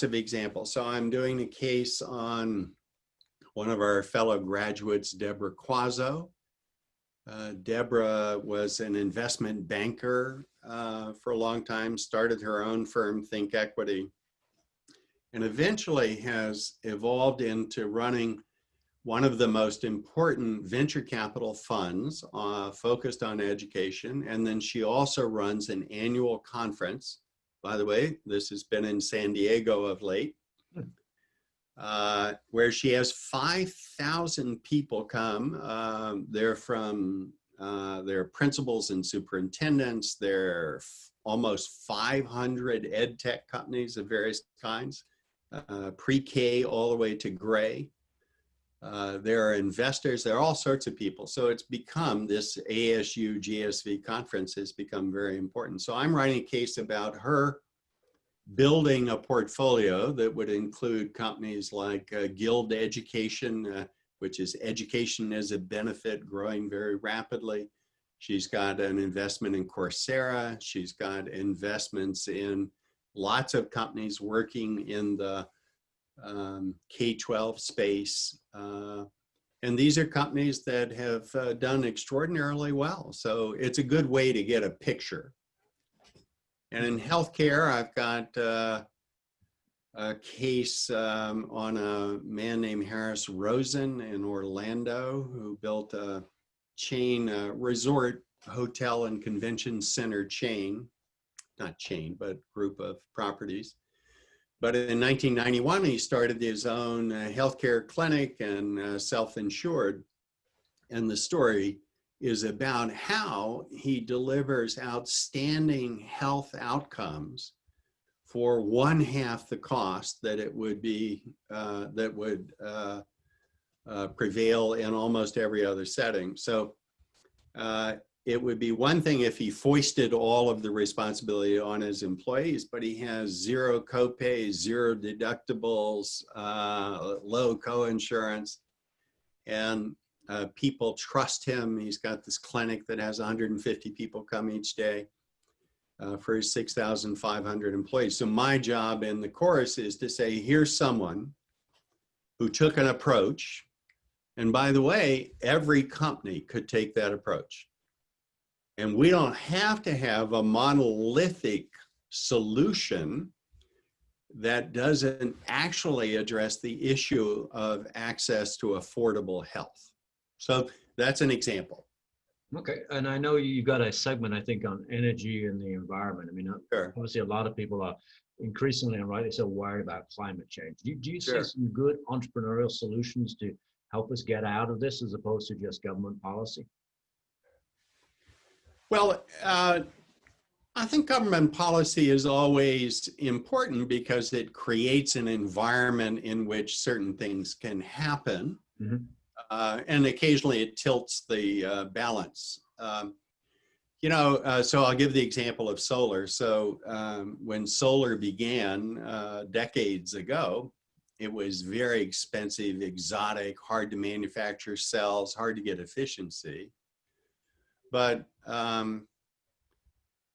of examples. So I'm doing a case on one of our fellow graduates, Deborah Quaso. Deborah was an investment banker for a long time, started her own firm, Think Equity, and eventually has evolved into running one of the most important venture capital funds focused on education. And then she also runs an annual conference. By the way, this has been in San Diego of late, where she has 5,000 people come. They're principals and superintendents. They're almost 500 ed tech companies of various kinds, pre-K all the way to gray. There are investors, there are all sorts of people. So it's become, this ASU GSV conference has become very important. So I'm writing a case about her building a portfolio that would include companies like Guild Education, which is education as a benefit, growing very rapidly. She's got an investment in Coursera. She's got investments in lots of companies working in the K-12 space. And these are companies that have done extraordinarily well. So it's a good way to get a picture. And in healthcare, I've got a case on a man named Harris Rosen in Orlando who built a chain, resort, hotel, and convention center chain, not chain, but group of properties. But in 1991, he started his own healthcare clinic and self-insured. And the story is about how he delivers outstanding health outcomes for 1/2 the cost that it would be, that would prevail in almost every other setting. So it would be one thing if he foisted all of the responsibility on his employees, but he has 0 copays, 0 deductibles, low coinsurance, and people trust him. He's got this clinic that has 150 people come each day for his 6,500 employees. So my job in the course is to say, here's someone who took an approach. And by the way, every company could take that approach. And we don't have to have a monolithic solution that doesn't actually address the issue of access to affordable health. So that's an example. Okay, and I know you got a segment, I think, on energy and the environment. I mean, Sure. obviously a lot of people are increasingly and rightly so worried about climate change. Do you Sure. see some good entrepreneurial solutions to help us get out of this as opposed to just government policy? Well, I think government policy is always important because it creates an environment in which certain things can happen. Mm-hmm. And occasionally it tilts the balance. So I'll give the example of solar. So when solar began decades ago, it was very expensive, exotic, hard to manufacture cells, hard to get efficiency. But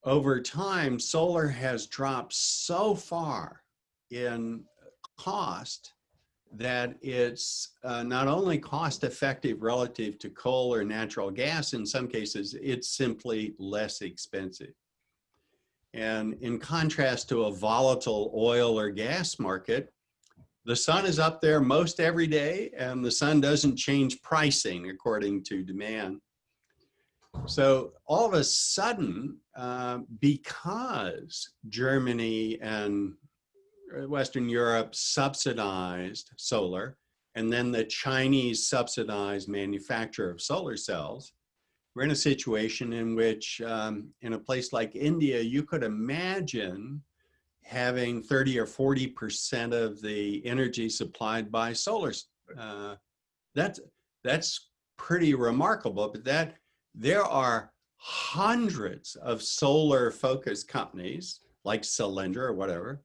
over time, solar has dropped so far in cost that it's not only cost effective relative to coal or natural gas, in some cases, it's simply less expensive. And in contrast to a volatile oil or gas market, the sun is up there most every day, and the sun doesn't change pricing according to demand. So all of a sudden, because Germany and Western Europe subsidized solar, and then the Chinese subsidized manufacture of solar cells, we're in a situation in which in a place like India, you could imagine having 30 or 40% of the energy supplied by solar. That's pretty remarkable, but there are hundreds of solar focused companies like Cylinder or whatever,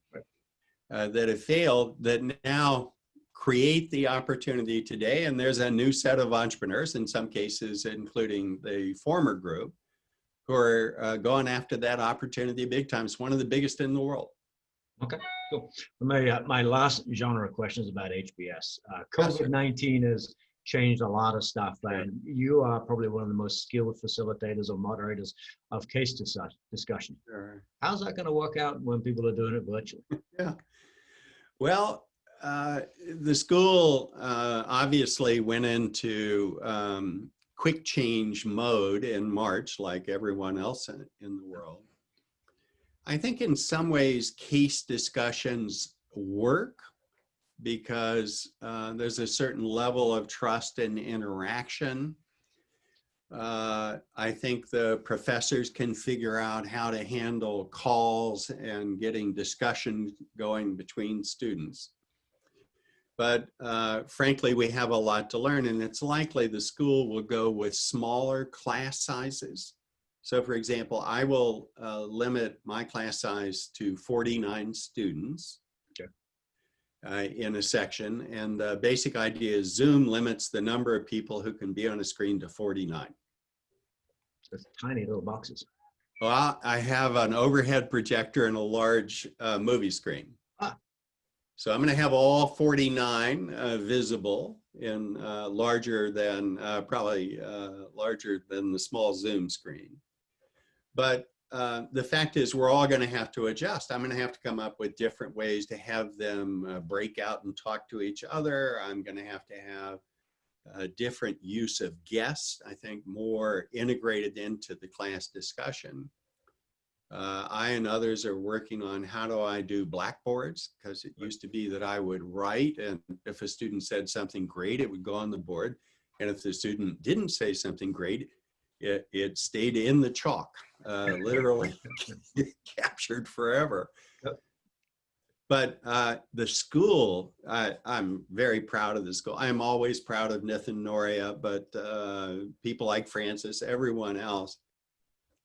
that have failed that now create the opportunity today. And there's a new set of entrepreneurs, in some cases, including the former group, who are going after that opportunity big time. It's one of the biggest in the world. Okay, cool. My last genre of questions about HBS. COVID-19 has changed a lot of stuff, and you are probably one of the most skilled facilitators or moderators of case discussion. Sure. How's that going to work out when people are doing it virtually? Yeah. Well, the school obviously went into quick change mode in March, like everyone else in the world. I think in some ways case discussions work because there's a certain level of trust and interaction. I think the professors can figure out how to handle calls and getting discussion going between students. But frankly, we have a lot to learn, and it's likely the school will go with smaller class sizes. So for example, I will limit my class size to 49 students. In a section, and the basic idea is Zoom limits the number of people who can be on a screen to 49. It's tiny little boxes. Well, I have an overhead projector and a large movie screen. So I'm going to have all 49 visible in larger than probably larger than the small Zoom screen. But the fact is we're all going to have to adjust. I'm going to have to come up with different ways to have them break out and talk to each other. I'm going to have a different use of guests, I think more integrated into the class discussion. I and others are working on how do I do blackboards, because it used to be that I would write, and if a student said something great, it would go on the board. And if the student didn't say something great, it stayed in the chalk, literally captured forever. Yep. But the school, I'm very proud of the school. I'm always proud of Nathan Noria, but people like Francis, everyone else,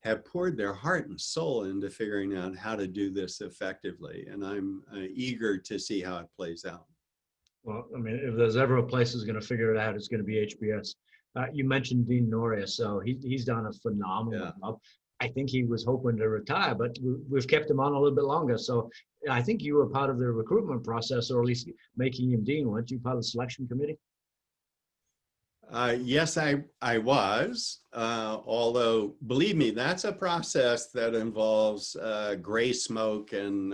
have poured their heart and soul into figuring out how to do this effectively. And I'm eager to see how it plays out. Well, I mean, if there's ever a place that's going to figure it out, it's going to be HBS. You mentioned Dean Noria, so he's done a phenomenal job. I think he was hoping to retire, but we've kept him on a little bit longer. So I think you were part of the recruitment process, or at least making him dean, weren't you? Part of the selection committee? Yes, I was, although believe me, that's a process that involves gray smoke, and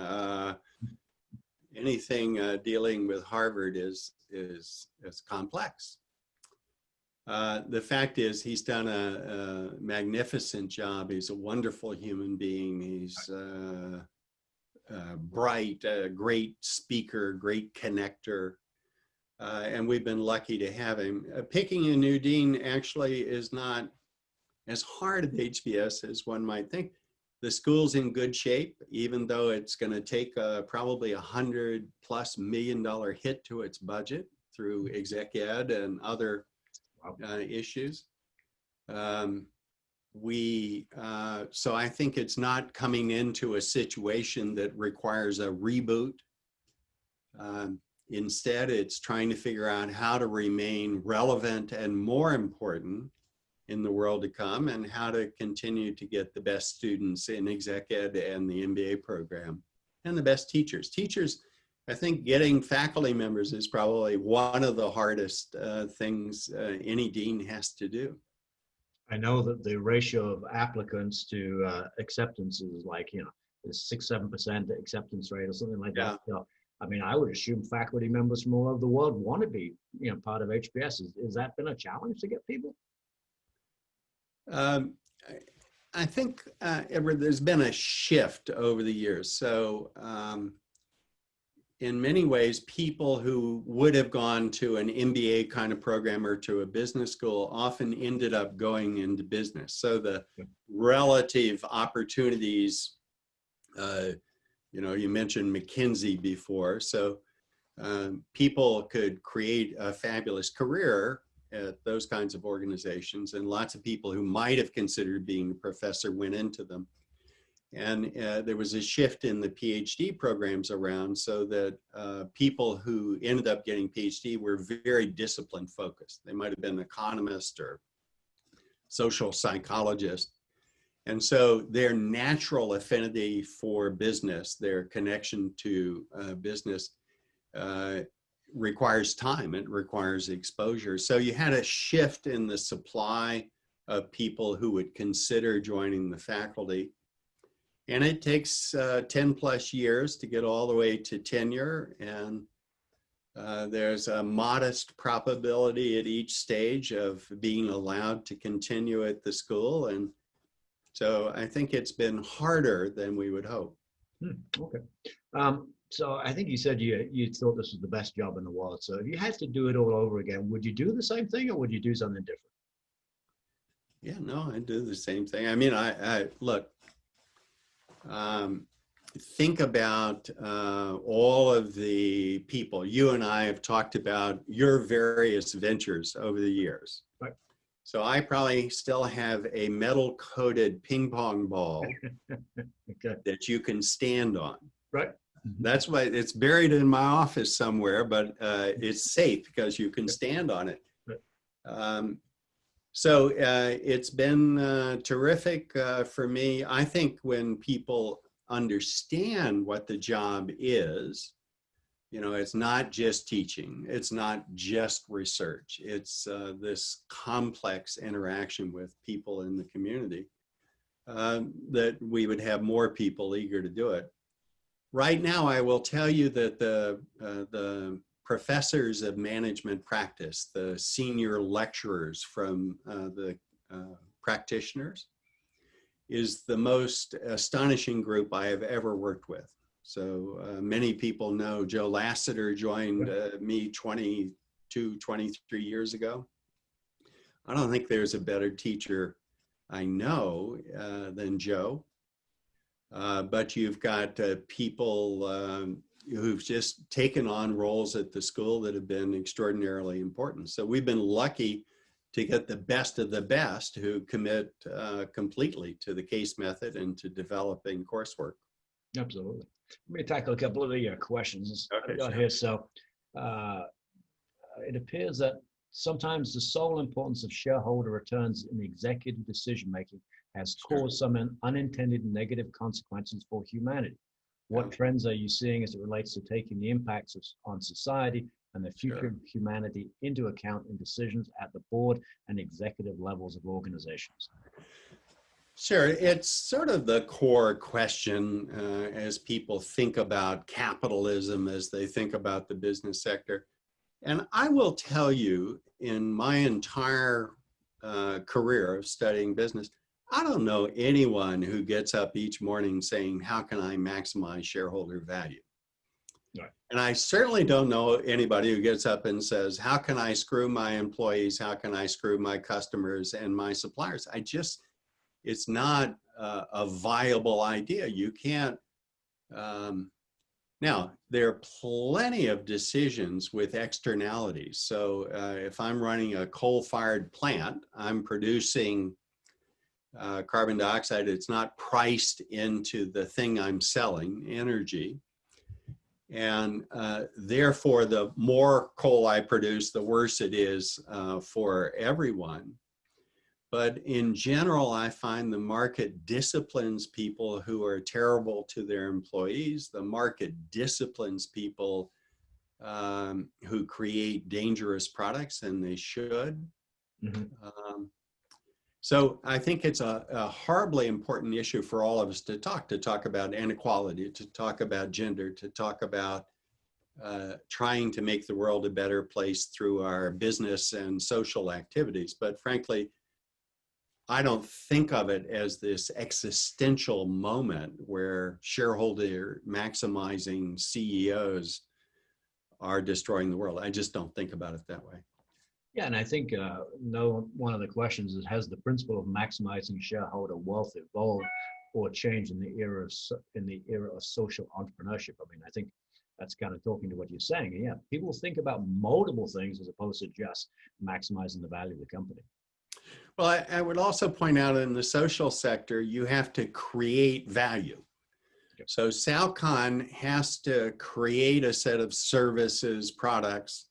anything dealing with Harvard is complex. The fact is he's done a magnificent job. He's a wonderful human being. He's bright, a great speaker, great connector. And we've been lucky to have him. Picking a new dean actually is not as hard at HBS as one might think. The school's in good shape, even though it's going to take probably $100+ million hit to its budget through exec ed and other issues. So I think it's not coming into a situation that requires a reboot. Instead, it's trying to figure out how to remain relevant and, more important, in the world to come, and how to continue to get the best students in exec ed and the MBA program, and the best teachers. Teachers, I think getting faculty members is probably one of the hardest things any dean has to do. I know that the ratio of applicants to acceptance is like, is 6-7% acceptance rate or something like that. So, I mean, I would assume faculty members from all over the world want to be, part of HBS. Has that been a challenge to get people? I think, Edward, there's been a shift over the years. So in many ways, people who would have gone to an MBA kind of program or to a business school often ended up going into business. So the relative opportunities, you mentioned McKinsey before. So people could create a fabulous career at those kinds of organizations, and lots of people who might have considered being a professor went into them. And there was a shift in the PhD programs around, so that people who ended up getting PhD were very discipline focused. They might have been economists or social psychologists. And so their natural affinity for business, their connection to business, requires time, it requires exposure. So you had a shift in the supply of people who would consider joining the faculty. And it takes 10+ years to get all the way to tenure. And there's a modest probability at each stage of being allowed to continue at the school. And so I think it's been harder than we would hope. Okay. So I think you said you thought this was the best job in the world. So if you had to do it all over again, would you do the same thing, or would you do something different? Yeah, no, I do the same thing. I mean, I look, think about all of the people. You and I have talked about your various ventures over the years. Right. So I probably still have a metal-coated ping pong ball that you can stand on. Right. That's why it's buried in my office somewhere, but it's safe because you can stand on it. So it's been terrific for me. I think when people understand what the job is, it's not just teaching, it's not just research, it's this complex interaction with people in the community. that we would have more people eager to do it. Right now, I will tell you that the professors of management practice, the senior lecturers from the practitioners, is the most astonishing group I have ever worked with. So many people know Joe Lasseter joined me 22, 23 years ago. I don't think there's a better teacher I know than Joe. But you've got people who've just taken on roles at the school that have been extraordinarily important. So we've been lucky to get the best of the best who commit completely to the case method and to developing coursework. Absolutely. Let me tackle a couple of the questions I've got here. So it appears that sometimes the sole importance of shareholder returns in executive decision-making has caused some unintended negative consequences for humanity. What trends are you seeing as it relates to taking the impacts on society and the future of humanity into account in decisions at the board and executive levels of organizations? Sure, it's sort of the core question as people think about capitalism, as they think about the business sector. And I will tell you, in my entire career of studying business, I don't know anyone who gets up each morning saying, how can I maximize shareholder value? Right. And I certainly don't know anybody who gets up and says, how can I screw my employees? How can I screw my customers and my suppliers? It's not a viable idea. You can't. Now, there are plenty of decisions with externalities. So if I'm running a coal-fired plant, I'm producing carbon dioxide. It's not priced into the thing I'm selling, energy. And therefore, the more coal I produce, the worse it is for everyone. But in general, I find the market disciplines people who are terrible to their employees. The market disciplines people who create dangerous products, and they should. Mm-hmm. So I think it's a horribly important issue for all of us to talk about inequality, to talk about gender, to talk about trying to make the world a better place through our business and social activities. But frankly, I don't think of it as this existential moment where shareholder maximizing CEOs are destroying the world. I just don't think about it that way. Yeah, and I think one of the questions is, has the principle of maximizing shareholder wealth evolved or changed in the era of social entrepreneurship? I mean, I think that's kind of talking to what you're saying. And yeah, people think about multiple things as opposed to just maximizing the value of the company. Well, I would also point out in the social sector, you have to create value. Yep. So Salcon has to create a set of services, products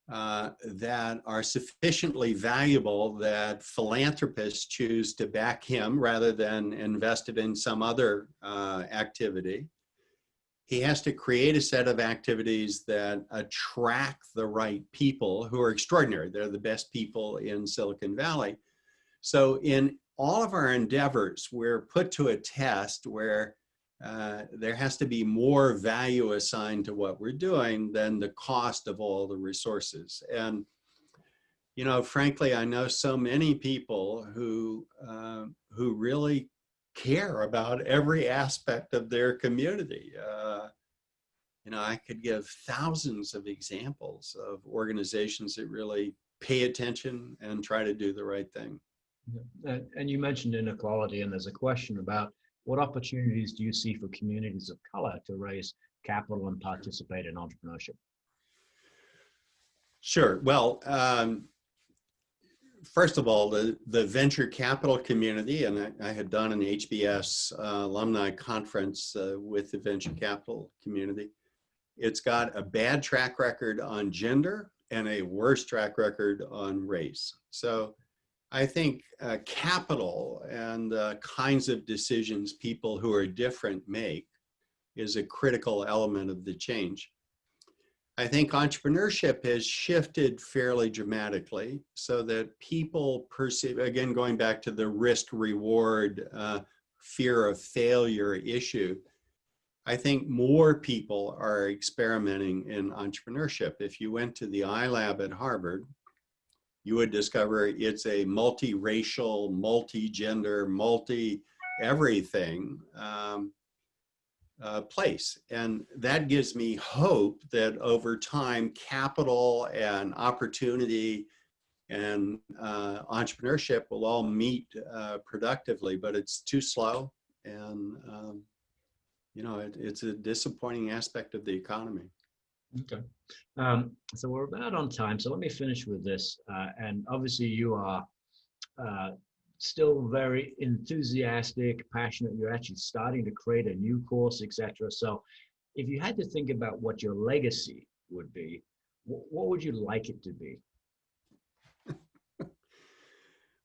that are sufficiently valuable that philanthropists choose to back him rather than invest it in some other activity. He has to create a set of activities that attract the right people who are extraordinary. They're the best people in Silicon Valley. So in all of our endeavors, we're put to a test where there has to be more value assigned to what we're doing than the cost of all the resources. And, you know, frankly, I know so many people who really care about every aspect of their community. You know, I could give thousands of examples of organizations that really pay attention and try to do the right thing. And you mentioned inequality, and there's a question about what opportunities do you see for communities of color to raise capital and participate in entrepreneurship? Sure. Well, first of all, the venture capital community, and I had done an HBS alumni conference with the venture capital community. It's got a bad track record on gender and a worse track record on race. So I think capital and the kinds of decisions people who are different make is a critical element of the change. I think entrepreneurship has shifted fairly dramatically so that people perceive, again, going back to the risk reward, fear of failure issue, I think more people are experimenting in entrepreneurship. If you went to the iLab at Harvard, you would discover it's a multiracial, multi-gender, multi-everything place. And that gives me hope that over time, capital and opportunity and entrepreneurship will all meet productively, but it's too slow. And, you know, it's a disappointing aspect of the economy. Okay. So we're about on time. So let me finish with this. And obviously you are still very enthusiastic, passionate. You're actually starting to create a new course, etc. So if you had to think about what your legacy would be, what would you like it to be?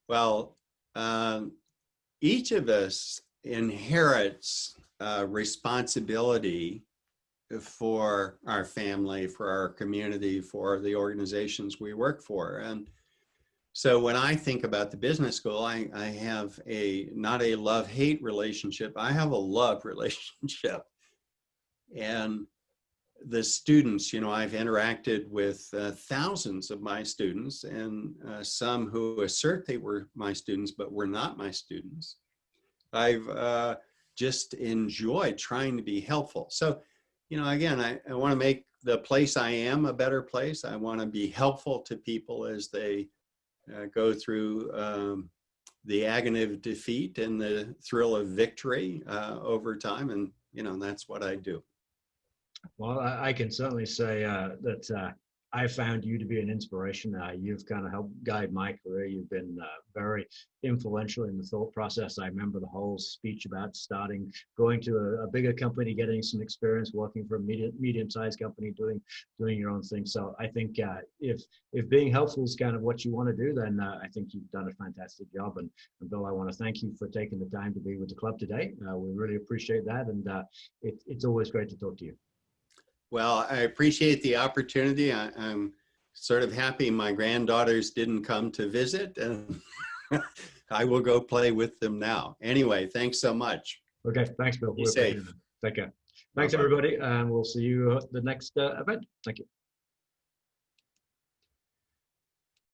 Well, each of us inherits responsibility for our family, for our community, for the organizations we work for. And so when I think about the business school, I have not a love-hate relationship, I have a love relationship. And the students, you know, I've interacted with thousands of my students, and some who assert they were my students, but were not my students. I've just enjoyed trying to be helpful. So, you know, again, I want to make the place I am a better place. I want to be helpful to people as they go through the agony of defeat and the thrill of victory over time. And, you know, that's what I do. Well, I can certainly say that I found you to be an inspiration. You've kind of helped guide my career. You've been very influential in the thought process. I remember the whole speech about going to a bigger company, getting some experience, working for a medium-sized company, doing your own thing. So I think if being helpful is kind of what you want to do, then I think you've done a fantastic job. And Bill, I want to thank you for taking the time to be with the club today. We really appreciate that. And it's always great to talk to you. Well, I appreciate the opportunity. I'm sort of happy my granddaughters didn't come to visit, and I will go play with them now. Anyway, thanks so much. Okay, thanks, Bill. Be safe. Take care. Thanks, everybody, and we'll see you at the next event. Thank you.